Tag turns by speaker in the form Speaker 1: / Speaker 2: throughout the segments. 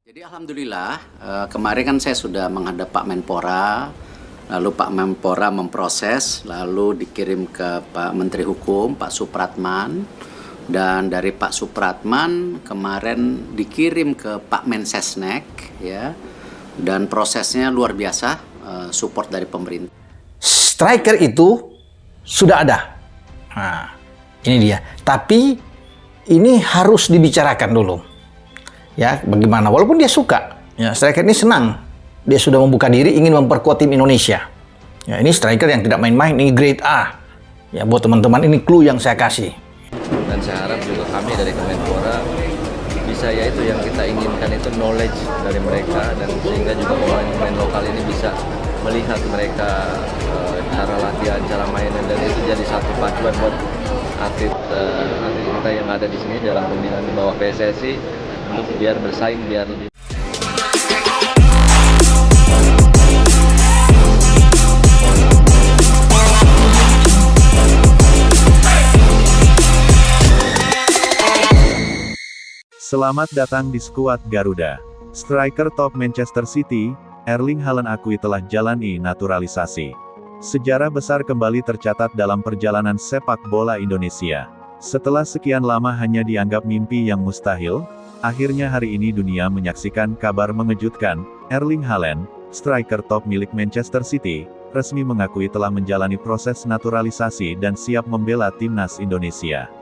Speaker 1: Jadi alhamdulillah kemarin kan saya sudah menghadap Pak Menpora, lalu Pak Menpora memproses, lalu dikirim ke Pak Menteri Hukum, Pak Supratman, dan dari Pak Supratman kemarin dikirim ke Pak Mensesnek, ya, dan prosesnya luar biasa, support dari pemerintah.
Speaker 2: Striker itu sudah ada. Nah, ini dia. Tapi ini harus dibicarakan dulu. Ya, bagaimana? Walaupun dia suka, ya, striker ini senang. Dia sudah membuka diri ingin memperkuat tim Indonesia. Ya, ini striker yang tidak main-main, ini grade A. Ya, buat teman-teman ini clue yang saya kasih.
Speaker 3: Dan saya harap juga kami dari Kemenpora bisa, yaitu yang kita inginkan itu knowledge dari mereka, dan sehingga juga pemain-pemain lokal ini bisa melihat mereka cara latihan, cara mainan, dan itu jadi satu pacuan buat atlet kita yang ada di sini dalam pembinaan di bawah PSSI untuk biar bersaing, biar lebih.
Speaker 4: Selamat datang di skuad Garuda. Striker top Manchester City, Erling Haaland akui telah jalani naturalisasi. Sejarah besar kembali tercatat dalam perjalanan sepak bola Indonesia. Setelah sekian lama hanya dianggap mimpi yang mustahil, akhirnya hari ini dunia menyaksikan kabar mengejutkan. Erling Haaland, striker top milik Manchester City, resmi mengakui telah menjalani proses naturalisasi dan siap membela timnas Indonesia.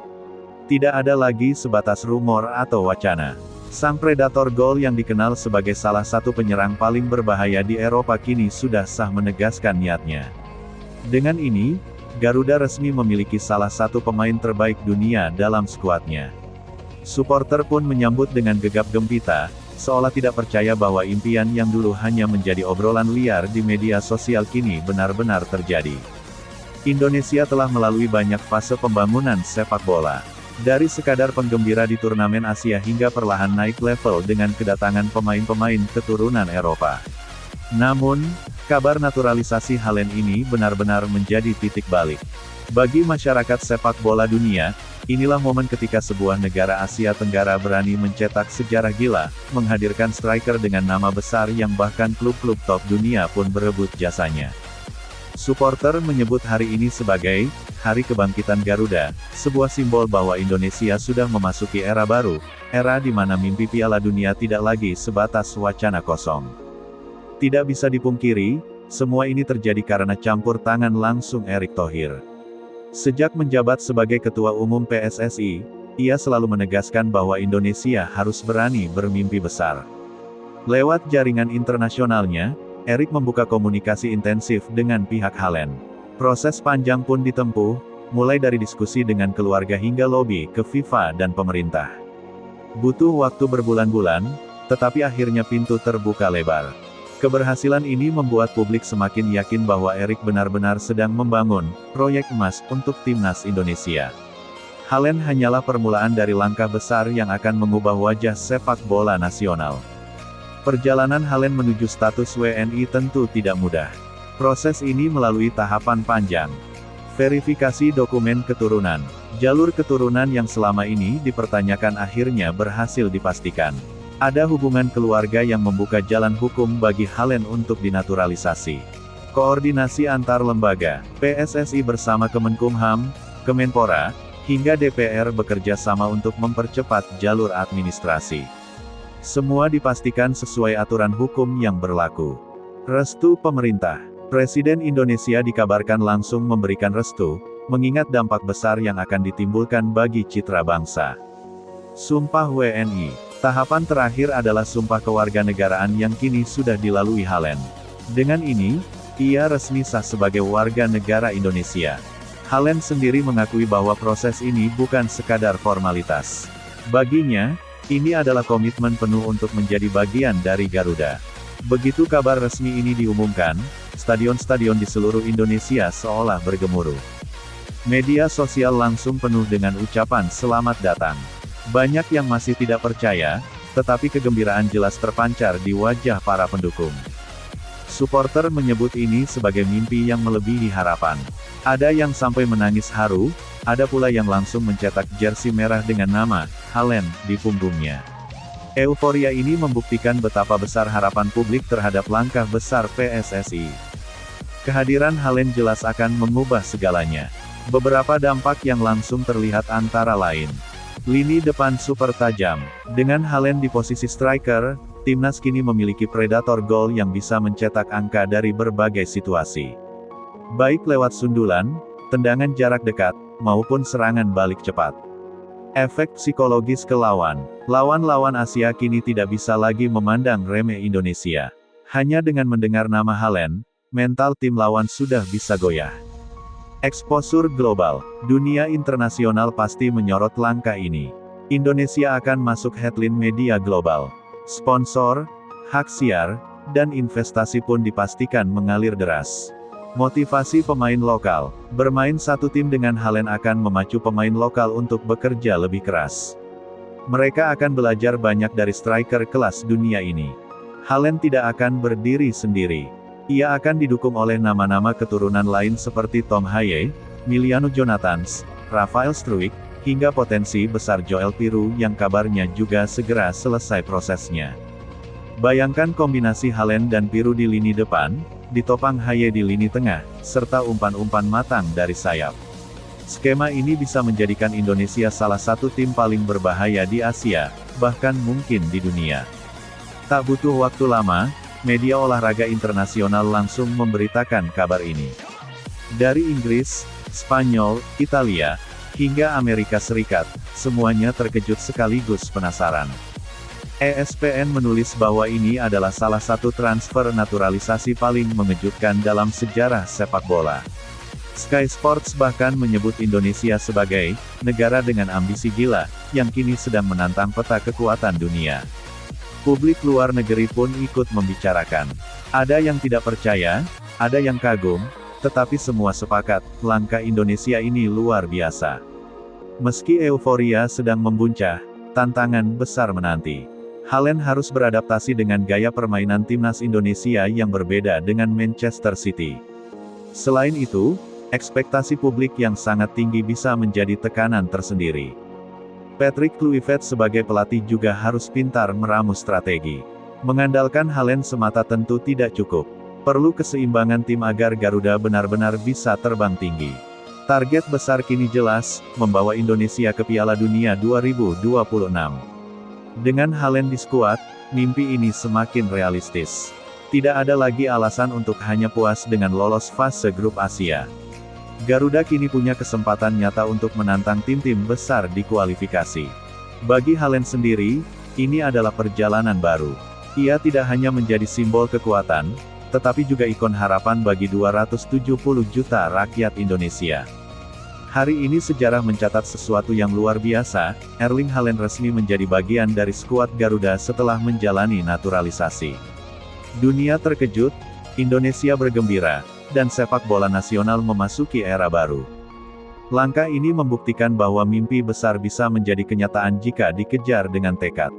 Speaker 4: Tidak ada lagi sebatas rumor atau wacana. Sang predator gol yang dikenal sebagai salah satu penyerang paling berbahaya di Eropa kini sudah sah menegaskan niatnya. Dengan ini, Garuda resmi memiliki salah satu pemain terbaik dunia dalam skuadnya. Supporter pun menyambut dengan gegap gempita, seolah tidak percaya bahwa impian yang dulu hanya menjadi obrolan liar di media sosial kini benar-benar terjadi. Indonesia telah melalui banyak fase pembangunan sepak bola. Dari sekadar penggembira di turnamen Asia hingga perlahan naik level dengan kedatangan pemain-pemain keturunan Eropa. Namun, kabar naturalisasi Haaland ini benar-benar menjadi titik balik. Bagi masyarakat sepak bola dunia, inilah momen ketika sebuah negara Asia Tenggara berani mencetak sejarah gila, menghadirkan striker dengan nama besar yang bahkan klub-klub top dunia pun berebut jasanya. Supporter menyebut hari ini sebagai Hari Kebangkitan Garuda, sebuah simbol bahwa Indonesia sudah memasuki era baru, era di mana mimpi Piala Dunia tidak lagi sebatas wacana kosong. Tidak bisa dipungkiri, semua ini terjadi karena campur tangan langsung Erick Thohir. Sejak menjabat sebagai Ketua Umum PSSI, ia selalu menegaskan bahwa Indonesia harus berani bermimpi besar. Lewat jaringan internasionalnya, Erick membuka komunikasi intensif dengan pihak Haaland. Proses panjang pun ditempuh, mulai dari diskusi dengan keluarga hingga lobi ke FIFA dan pemerintah. Butuh waktu berbulan-bulan, tetapi akhirnya pintu terbuka lebar. Keberhasilan ini membuat publik semakin yakin bahwa Erick benar-benar sedang membangun proyek emas untuk timnas Indonesia. Haaland hanyalah permulaan dari langkah besar yang akan mengubah wajah sepak bola nasional. Perjalanan Haaland menuju status WNI tentu tidak mudah. Proses ini melalui tahapan panjang. Verifikasi dokumen keturunan. Jalur keturunan yang selama ini dipertanyakan akhirnya berhasil dipastikan. Ada hubungan keluarga yang membuka jalan hukum bagi Haaland untuk dinaturalisasi. Koordinasi antar lembaga, PSSI bersama Kemenkumham, Kemenpora, hingga DPR bekerja sama untuk mempercepat jalur administrasi. Semua dipastikan sesuai aturan hukum yang berlaku. Restu pemerintah. Presiden Indonesia dikabarkan langsung memberikan restu, mengingat dampak besar yang akan ditimbulkan bagi citra bangsa. Sumpah WNI. Tahapan terakhir adalah sumpah kewarganegaraan yang kini sudah dilalui Haaland. Dengan ini, ia resmi sah sebagai warga negara Indonesia. Haaland sendiri mengakui bahwa proses ini bukan sekadar formalitas. Baginya, ini adalah komitmen penuh untuk menjadi bagian dari Garuda. Begitu kabar resmi ini diumumkan, stadion-stadion di seluruh Indonesia seolah bergemuruh. Media sosial langsung penuh dengan ucapan selamat datang. Banyak yang masih tidak percaya, tetapi kegembiraan jelas terpancar di wajah para pendukung. Supporter menyebut ini sebagai mimpi yang melebihi harapan. Ada yang sampai menangis haru, ada pula yang langsung mencetak jersey merah dengan nama Haaland di punggungnya. Euforia ini membuktikan betapa besar harapan publik terhadap langkah besar PSSI. Kehadiran Haaland jelas akan mengubah segalanya. Beberapa dampak yang langsung terlihat antara lain. Lini depan super tajam. Dengan Haaland di posisi striker, timnas kini memiliki predator gol yang bisa mencetak angka dari berbagai situasi. Baik lewat sundulan, tendangan jarak dekat, maupun serangan balik cepat. Efek psikologis ke lawan. Lawan-lawan Asia kini tidak bisa lagi memandang remeh Indonesia. Hanya dengan mendengar nama Haaland, mental tim lawan sudah bisa goyah. Eksposur global. Dunia internasional pasti menyorot langkah ini. Indonesia akan masuk headline media global. Sponsor, hak siar, dan investasi pun dipastikan mengalir deras. Motivasi pemain lokal. Bermain satu tim dengan Haaland akan memacu pemain lokal untuk bekerja lebih keras. Mereka akan belajar banyak dari striker kelas dunia ini. Haaland tidak akan berdiri sendiri. Ia akan didukung oleh nama-nama keturunan lain seperti Tom Haye, Miliano Jonathans, Rafael Struijk, hingga potensi besar Joel Piru yang kabarnya juga segera selesai prosesnya. Bayangkan kombinasi Haaland dan Piru di lini depan, ditopang Haye di lini tengah, serta umpan-umpan matang dari sayap. Skema ini bisa menjadikan Indonesia salah satu tim paling berbahaya di Asia, bahkan mungkin di dunia. Tak butuh waktu lama, media olahraga internasional langsung memberitakan kabar ini. Dari Inggris, Spanyol, Italia, hingga Amerika Serikat, semuanya terkejut sekaligus penasaran. ESPN menulis bahwa ini adalah salah satu transfer naturalisasi paling mengejutkan dalam sejarah sepak bola. Sky Sports bahkan menyebut Indonesia sebagai negara dengan ambisi gila, yang kini sedang menantang peta kekuatan dunia. Publik luar negeri pun ikut membicarakan. Ada yang tidak percaya, ada yang kagum, tetapi semua sepakat, langkah Indonesia ini luar biasa. Meski euforia sedang membuncah, tantangan besar menanti. Haaland harus beradaptasi dengan gaya permainan timnas Indonesia yang berbeda dengan Manchester City. Selain itu, ekspektasi publik yang sangat tinggi bisa menjadi tekanan tersendiri. Patrick Kluivert sebagai pelatih juga harus pintar meramu strategi. Mengandalkan Haaland semata tentu tidak cukup. Perlu keseimbangan tim agar Garuda benar-benar bisa terbang tinggi. Target besar kini jelas, membawa Indonesia ke Piala Dunia 2026. Dengan Haaland di skuad, mimpi ini semakin realistis. Tidak ada lagi alasan untuk hanya puas dengan lolos fase grup Asia. Garuda kini punya kesempatan nyata untuk menantang tim-tim besar di kualifikasi. Bagi Haaland sendiri, ini adalah perjalanan baru. Ia tidak hanya menjadi simbol kekuatan, tetapi juga ikon harapan bagi 270 juta rakyat Indonesia. Hari ini sejarah mencatat sesuatu yang luar biasa, Erling Haaland resmi menjadi bagian dari skuad Garuda setelah menjalani naturalisasi. Dunia terkejut, Indonesia bergembira, dan sepak bola nasional memasuki era baru. Langkah ini membuktikan bahwa mimpi besar bisa menjadi kenyataan jika dikejar dengan tekad.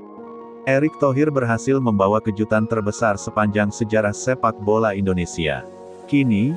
Speaker 4: Erick Thohir berhasil membawa kejutan terbesar sepanjang sejarah sepak bola Indonesia. Kini,